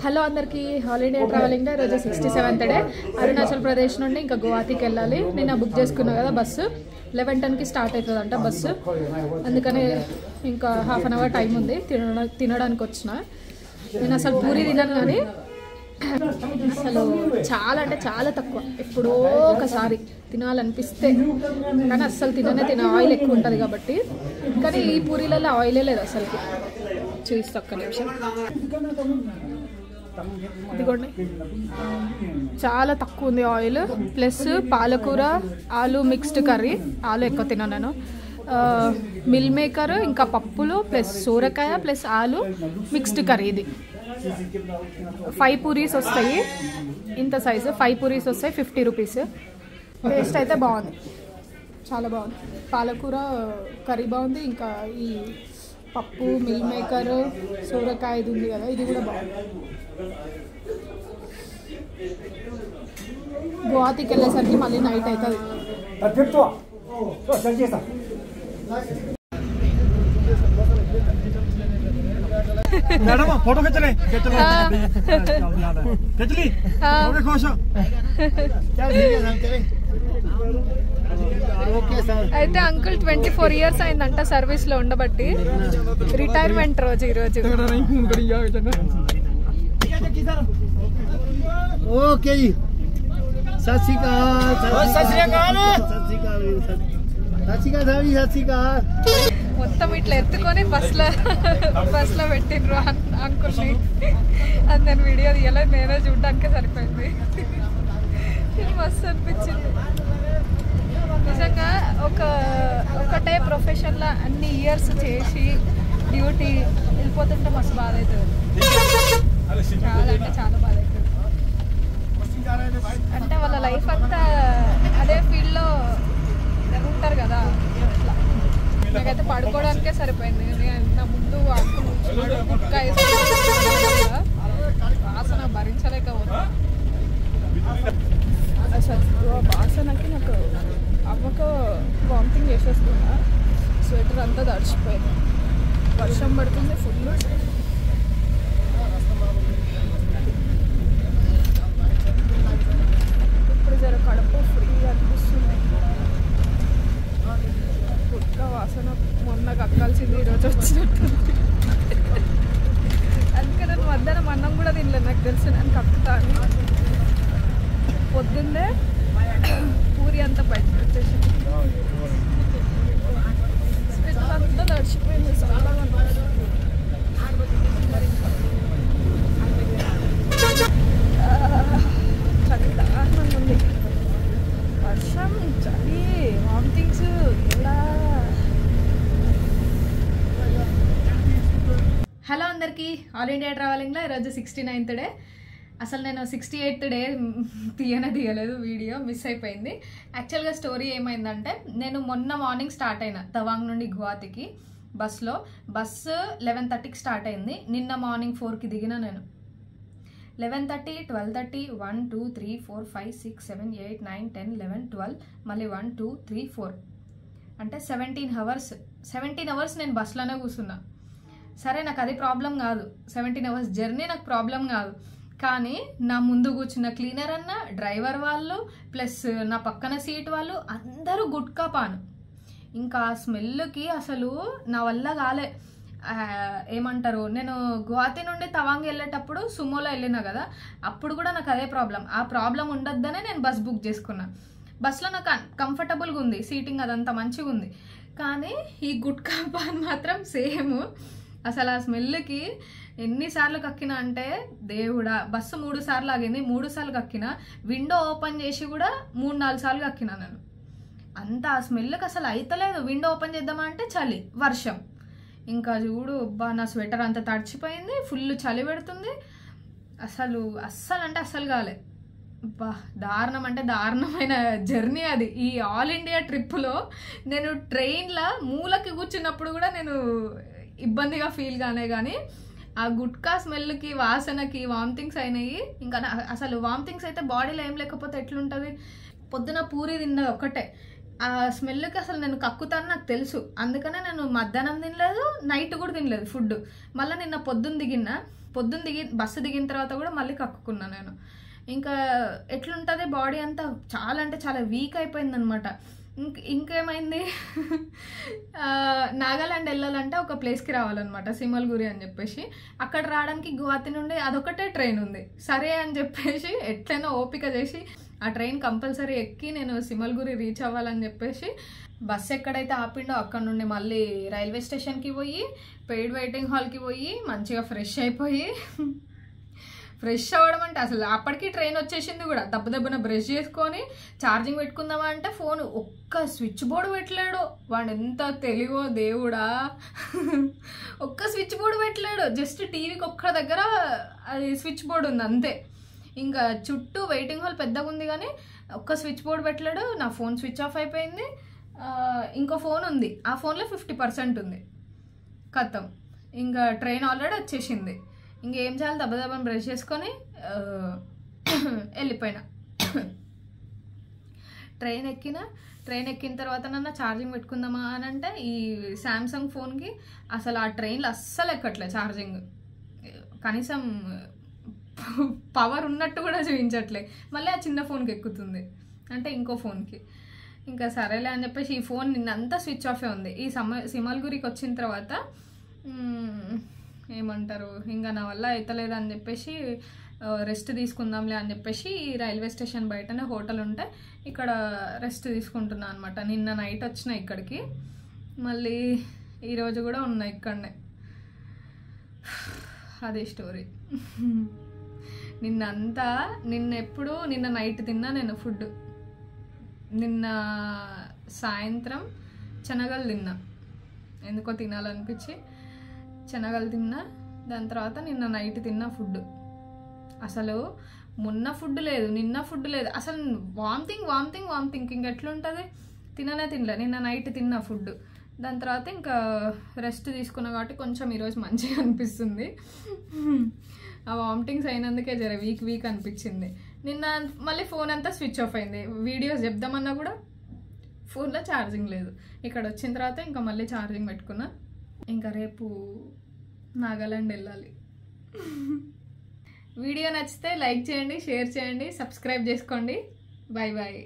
Hello అందరికీ all India travelling day రోజు 67th day Arunachal Pradesh నుండి ఇంకా గువాహటికి వెళ్ళాలి. నిన్న బుక్ చేసుకున్నా కదా బస్సు 11:10కి స్టార్ట్ అవుతుందంట బస్సు. అందుకనే ఇంకా హాఫ్ అన్ అవర్ టైం ఉంది తినడానికి వచ్చిన. నేను అసలు పూరి తినను కానీ అసలు చాలా అంటే చాలా తక్కువ, ఎప్పుడో ఒకసారి తినాలనిపిస్తే, కానీ అస్సలు తిన ఆయిల్ ఎక్కువ ఉంటుంది కాబట్టి. కానీ ఈ పూరీలలో ఆయిలే లేదు అసలుకి. చూస్తే ఒక్క నిమిషం, ఇదిగోండి చాలా తక్కువ ఉంది ఆయిల్. ప్లస్ పాలకూర ఆలు మిక్స్డ్ కర్రీ, ఆలు ఎక్కువ తిన్నాను నేను. మిల్ మేకర్ ఇంకా పప్పులు ప్లస్ సోరకాయ ప్లస్ ఆలు మిక్స్డ్ కర్రీ. ఇది 5 పూరీస్ వస్తాయి, ఇంత సైజు 5 పూరీస్ వస్తాయి, 50 రూపీస్. టేస్ట్ అయితే బాగుంది, చాలా బాగుంది. పాలకూర కర్రీ బాగుంది, ఇంకా ఈ పప్పు మిల్ మేకర్ సోరకాయ ఇది ఉంది కదా, ఇది కూడా బాగుంది. గువాహటికి వెళ్ళేసరికి మళ్ళీ నైట్ అవుతుంది. मैडम फोटो खींच ले खींच ली ओके खुश हो అయితే అంకుల్ 24 ఇయర్స్ అయిందంట సర్వీస్ లో ఉండబట్టి. రిటైర్మెంట్ రోజు ఈ రోజు. ఓకే सत श्री अकाल మొత్తం ఇట్లా ఎత్తుకొని బస్లో పెట్టిండ్రు అంకుల్ని. అది నేను వీడియో తీయలేదు, నేనే చూడడానికే సరిపోయింది. మస్తు అనిపించింది నిజంగా. ఒకటే ప్రొఫెషన్లో అన్ని ఇయర్స్ చేసి డ్యూటీ వెళ్ళిపోతుంటే మస్తు బాధ అవుతుంది, చాలా అంటే చాలా బాధ అవుతుంది. అంటే వాళ్ళ లైఫ్ అంతా అదే ఫీల్డ్లో ఉంటారు కదా. అట్లా నాకైతే పడుకోవడానికే సరిపోయింది. నా ముందు గుట్కా వాసన భరించలేకపోతున్నా. అసలు వాసనకి నాకు అవ్వక వామిటింగ్ చేసేస్తున్నా. స్వెటర్ అంతా తడిచిపోయింది, వర్షం పడుతుంది ఫుల్. ఇప్పుడు జర కడుపు ఫ్రీ అనిపిస్తుంది. గుట్కా వాసన మొన్న కక్కాల్సింది ఈరోజు వచ్చినట్టుంది. అందుకే నేను మధ్యాహ్నం అన్నం కూడా తినలేదు, నాకు తెలుసు నేను కక్కుతా అని. పొద్దున్నే పూరి అంతా బయటకు వచ్చేసింది, స్వెటర్ అంతా తడిచిపోయింది. చాలా చలి దారుణంగా ఉంది. వర్షం, చలి, వామిటింగ్స్ ఎలా. హలో అందరికీ, ఆల్ ఇండియా ట్రావెలింగ్లో ఈరోజు 69th డే. అసలు నేను 68th డే తీయలేదు, వీడియో మిస్ అయిపోయింది. యాక్చువల్గా స్టోరీ ఏమైందంటే, నేను మొన్న మార్నింగ్ స్టార్ట్ అయినా తవాంగ్ నుండి గువాహటికి బస్సు 11:30కి స్టార్ట్ అయింది. నిన్న మార్నింగ్ 4కి దిగిన నేను. 11:30, 12:30, 1, 2, 3, 4, 5, 6, 7, 8, 9, 10, 11, 12, మళ్ళీ 1, 2, 3, 4 అంటే 17 అవర్స్ నేను బస్సులోనే కూర్చున్నా. సరే, నాకు అది ప్రాబ్లం కాదు, 17 అవర్స్ జర్నీ నాకు ప్రాబ్లం కాదు. కానీ నా ముందు కూర్చున్న క్లీనర్ అన్న, డ్రైవర్ వాళ్ళు ప్లస్ నా పక్కన సీట్ వాళ్ళు అందరూ గుట్కా పాను. ఇంకా ఆ స్మెల్కి అసలు నా వల్ల కాలే. ఏమంటారు, నేను గువాహటి నుండి తవాంగ్ వెళ్ళేటప్పుడు సుమోలో వెళ్ళినా కదా, అప్పుడు కూడా నాకు అదే ప్రాబ్లం. ఆ ప్రాబ్లం ఉండొద్దనే నేను బస్ బుక్ చేసుకున్నా. బస్సులో నాకు కంఫర్టబుల్గా ఉంది, సీటింగ్ అదంతా మంచిగా ఉంది. కానీ ఈ గుట్కా పాన్ మాత్రం సేమ్. అసలు ఆ స్మెల్కి ఎన్నిసార్లు కక్కినా అంటే దేవుడా. బస్సు 3 సార్లు ఆగింది, 3 సార్లు కక్కినా. విండో ఓపెన్ చేసి కూడా 3-4 సార్లు కక్కినా నేను. అంత ఆ స్మెల్కి అసలు అయితలేదు. విండో ఓపెన్ చేద్దామా అంటే చలి, వర్షం. ఇంకా చూడు నా స్వెటర్ అంతా తడిచిపోయింది, ఫుల్ చలి పెడుతుంది. అస్సలు అంటే అస్సలు కాలే. దారుణం అంటే దారుణమైన జర్నీ అది. ఈ ఆల్ ఇండియా ట్రిప్లో నేను ట్రైన్లో మూలకి కూర్చున్నప్పుడు కూడా నేను ఇబ్బందిగా ఫీల్ కానీ ఆ గుట్కా స్మెల్కి వాసనకి వామిటింగ్స్ అయినాయి. ఇంకా అసలు వామిటింగ్స్ అయితే బాడీలో ఏం లేకపోతే ఎట్లుంటుంది. పొద్దున పూరి తిన్నది ఒక్కటే, ఆ స్మెల్కి అసలు నేను కక్కుతాను నాకు తెలుసు. అందుకనే నేను మధ్యాహ్నం తినలేదు, నైట్ కూడా తినలేదు ఫుడ్. మళ్ళీ నిన్న పొద్దున్న దిగిన పొద్దున్న బస్సు దిగిన తర్వాత కూడా మళ్ళీ కక్కుకున్నా నేను. ఇంకా ఎట్లుంటుంది బాడీ అంతా చాలా అంటే చాలా వీక్ అయిపోయింది అనమాట. ఇంకేమైంది, నాగాలాండ్ వెళ్ళాలంటే ఒక ప్లేస్కి రావాలన్నమాట, సిమల్గురి అని చెప్పేసి. అక్కడ రావడానికి గువాహతి నుండి అదొకటే ట్రైన్ ఉంది. సరే అని చెప్పేసి ఎట్లయినా ఓపిక చేసి ఆ ట్రైన్ కంపల్సరీ ఎక్కి నేను సిమల్గురి రీచ్ అవ్వాలని చెప్పేసి బస్ ఎక్కడైతే ఆపిండో అక్కడ నుండి మళ్ళీ రైల్వే స్టేషన్కి పోయి పెయిడ్ వెయిటింగ్ హాల్కి పోయి మంచిగా ఫ్రెష్ అయిపోయి, ఫ్రెష్ అవ్వడం అంటే అసలు అప్పటికి ట్రైన్ వచ్చేసింది కూడా, దెబ్బన బ్రష్ చేసుకొని ఛార్జింగ్ పెట్టుకుందామా అంటే ఫోన్ ఒక్క స్విచ్ బోర్డు పెట్టలేడు. వాడు ఎంత తెలివో దేవుడా, ఒక్క స్విచ్ బోర్డు పెట్టలేడు. జస్ట్ టీవీకి ఒక్క దగ్గర అది స్విచ్ బోర్డు ఉంది అంతే. ఇంకా చుట్టూ వెయిటింగ్ హాల్ పెద్దగా ఉంది కానీ ఒక్క స్విచ్ బోర్డు పెట్టలేడు. నా ఫోన్ స్విచ్ ఆఫ్ అయిపోయింది. ఇంకో ఫోన్ ఉంది, ఆ ఫోన్లో 50% ఉంది. ఖతం, ఇంకా ట్రైన్ ఆల్రెడీ వచ్చేసింది. ఇంకేం చేయాలి, దెబ్బని బ్రష్ చేసుకొని వెళ్ళిపోయినా. ట్రైన్ ఎక్కిన తర్వాత నన్ను ఛార్జింగ్ పెట్టుకుందామా అని అంటే ఈ శాంసంగ్ ఫోన్కి అసలు ఆ ట్రైన్లో అస్సలు ఎక్కట్లే ఛార్జింగ్, కనీసం పవర్ ఉన్నట్టు కూడా చూపించట్లే. మళ్ళీ ఆ చిన్న ఫోన్కి ఎక్కుతుంది అంటే ఇంకో ఫోన్కి. ఇంకా సరేలే అని చెప్పేసి ఈ ఫోన్ నిన్నంతా స్విచ్ ఆఫే ఉంది. ఈ సిమల్గురికి వచ్చిన తర్వాత ఏమంటారు, ఇంకా నా వల్ల అవుతలేదు అని చెప్పేసి రెస్ట్ తీసుకుందాంలే అని చెప్పేసి రైల్వే స్టేషన్ బయటనే హోటల్ ఉంటే ఇక్కడ రెస్ట్ తీసుకుంటున్నా అనమాట. నిన్న నైట్ వచ్చిన ఇక్కడికి, మళ్ళీ ఈరోజు కూడా ఉన్నా ఇక్కడనే. అదే స్టోరీ. నిన్న నైట్ తిన్నా నేను ఫుడ్. నిన్న సాయంత్రం శనగలు తిన్నా, ఎందుకో తినాలనిపించి శనగలు తిన్నా. దాని తర్వాత నిన్న నైట్ తిన్న ఫుడ్ అసలు మొన్న ఫుడ్ లేదు, నిన్న ఫుడ్ లేదు, అసలు వామిటింగ్ ఇంకెట్లుంటుంది. తినలే నిన్న నైట్ తిన్న ఫుడ్. దాని తర్వాత ఇంకా రెస్ట్ తీసుకున్నా కాబట్టి కొంచెం ఈరోజు మంచిగా అనిపిస్తుంది. ఆ వామిటింగ్స్ అయినందుకే జర వీక్ అనిపించింది. నిన్న మళ్ళీ ఫోన్ అంతా స్విచ్ ఆఫ్ అయింది. వీడియోస్ చెప్దామన్నా కూడా ఫోన్లో ఛార్జింగ్ లేదు. ఇక్కడ వచ్చిన తర్వాత ఇంకా మళ్ళీ ఛార్జింగ్ పెట్టుకున్నా. ఇంకా రేపు నాగాలాండ్ వెళ్ళాలి. వీడియో నచ్చితే లైక్ చేయండి, షేర్ చేయండి, సబ్స్క్రైబ్ చేసుకోండి. బాయ్.